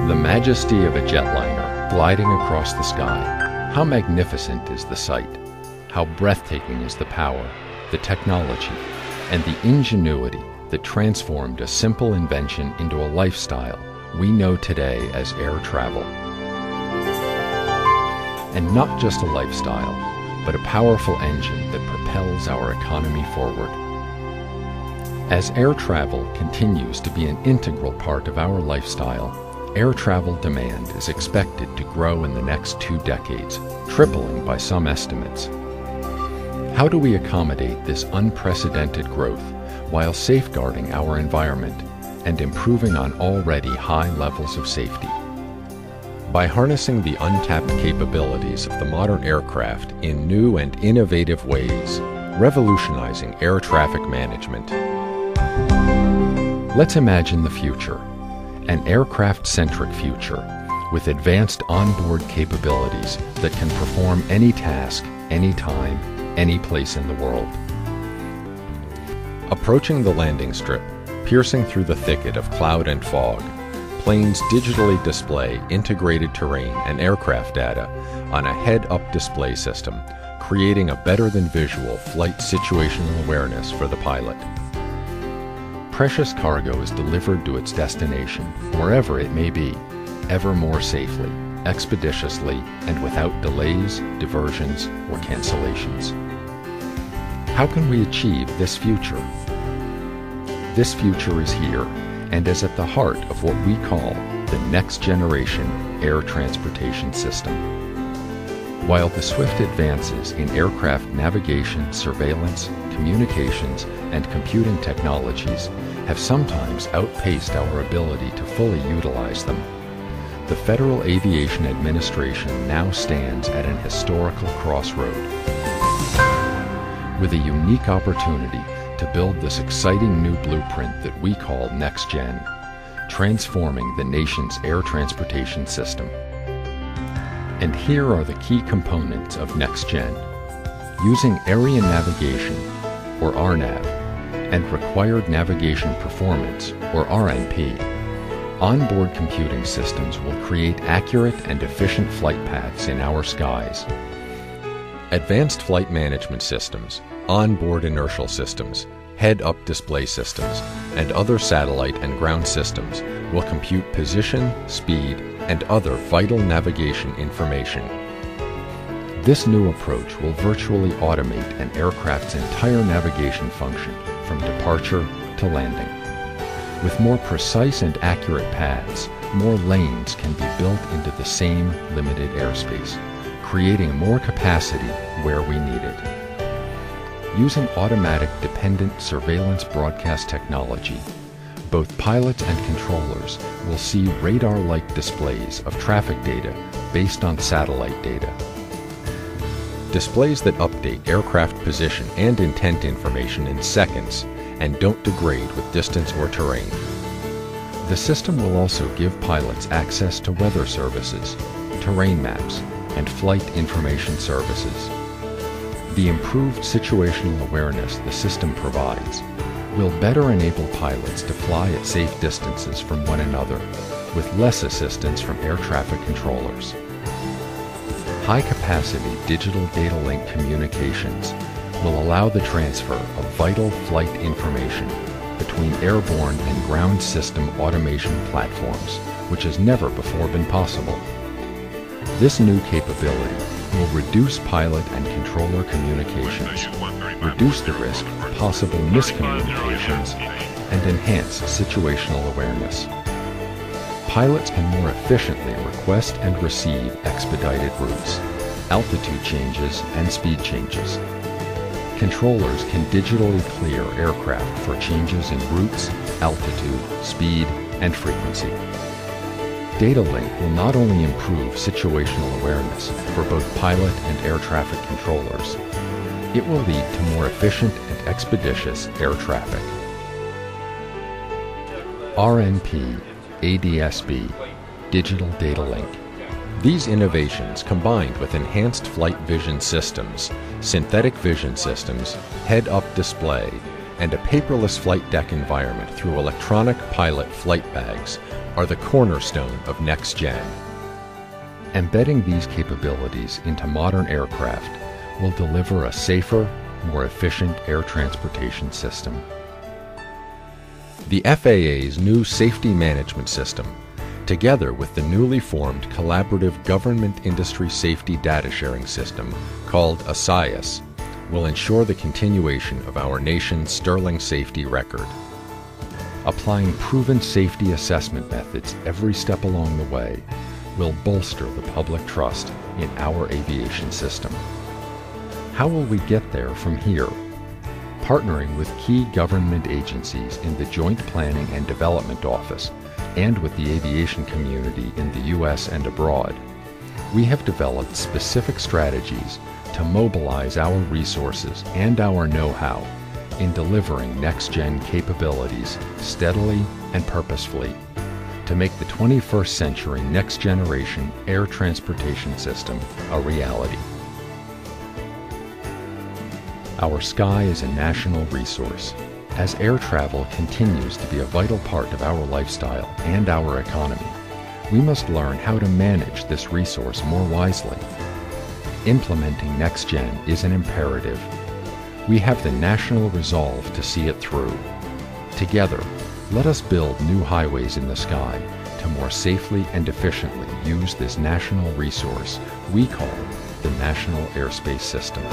The majesty of a jetliner gliding across the sky. How magnificent is the sight. How breathtaking is the power, the technology, and the ingenuity that transformed a simple invention into a lifestyle we know today as air travel. And not just a lifestyle, but a powerful engine that propels our economy forward. As air travel continues to be an integral part of our lifestyle, air travel demand is expected to grow in the next 2 decades, tripling by some estimates. How do we accommodate this unprecedented growth while safeguarding our environment and improving on already high levels of safety? By harnessing the untapped capabilities of the modern aircraft in new and innovative ways, revolutionizing air traffic management. Let's imagine the future, an aircraft-centric future with advanced onboard capabilities that can perform any task, anytime, any place in the world. Approaching the landing strip, piercing through the thicket of cloud and fog, planes digitally display integrated terrain and aircraft data on a head-up display system, creating a better-than-visual flight situational awareness for the pilot. Precious cargo is delivered to its destination, wherever it may be, ever more safely, expeditiously, and without delays, diversions, or cancellations. How can we achieve this future? This future is here and is at the heart of what we call the next generation air transportation system. While the swift advances in aircraft navigation, surveillance, communications, and computing technologies have sometimes outpaced our ability to fully utilize them, the Federal Aviation Administration now stands at an historical crossroad. With a unique opportunity to build this exciting new blueprint that we call NextGen, transforming the nation's air transportation system. And here are the key components of NextGen. Using Area Navigation, or RNAV, and Required Navigation Performance, or RNP, onboard computing systems will create accurate and efficient flight paths in our skies. Advanced flight management systems, onboard inertial systems, head-up display systems, and other satellite and ground systems will compute position, speed, and other vital navigation information. This new approach will virtually automate an aircraft's entire navigation function from departure to landing. With more precise and accurate paths, more lanes can be built into the same limited airspace, creating more capacity where we need it. Using automatic dependent surveillance broadcast technology, both pilots and controllers will see radar-like displays of traffic data based on satellite data. Displays that update aircraft position and intent information in seconds and don't degrade with distance or terrain. The system will also give pilots access to weather services, terrain maps, and flight information services. The improved situational awareness the system provides will better enable pilots to fly at safe distances from one another, with less assistance from air traffic controllers. High-capacity digital data link communications will allow the transfer of vital flight information between airborne and ground system automation platforms, which has never before been possible. This new capability will reduce pilot and controller communications, reduce the risk of possible miscommunications, and enhance situational awareness. Pilots can more efficiently request and receive expedited routes, altitude changes, and speed changes. Controllers can digitally clear aircraft for changes in routes, altitude, speed, and frequency. Data link will not only improve situational awareness for both pilot and air traffic controllers, it will lead to more efficient and expeditious air traffic. RNP, ADSB, Digital Data Link. These innovations, combined with enhanced flight vision systems, synthetic vision systems, head-up display, and a paperless flight deck environment through electronic pilot flight bags are the cornerstone of NextGen. Embedding these capabilities into modern aircraft will deliver a safer, more efficient air transportation system. The FAA's new safety management system, together with the newly formed collaborative government industry safety data sharing system called ASIAS, will ensure the continuation of our nation's sterling safety record. Applying proven safety assessment methods every step along the way will bolster the public trust in our aviation system. How will we get there from here? Partnering with key government agencies in the Joint Planning and Development Office and with the aviation community in the U.S. and abroad, we have developed specific strategies to mobilize our resources and our know-how in delivering NextGen capabilities steadily and purposefully to make the 21st century next-generation air transportation system a reality. Our sky is a national resource. As air travel continues to be a vital part of our lifestyle and our economy, we must learn how to manage this resource more wisely. Implementing NextGen is an imperative. We have the national resolve to see it through. Together, let us build new highways in the sky to more safely and efficiently use this national resource we call the National Airspace System.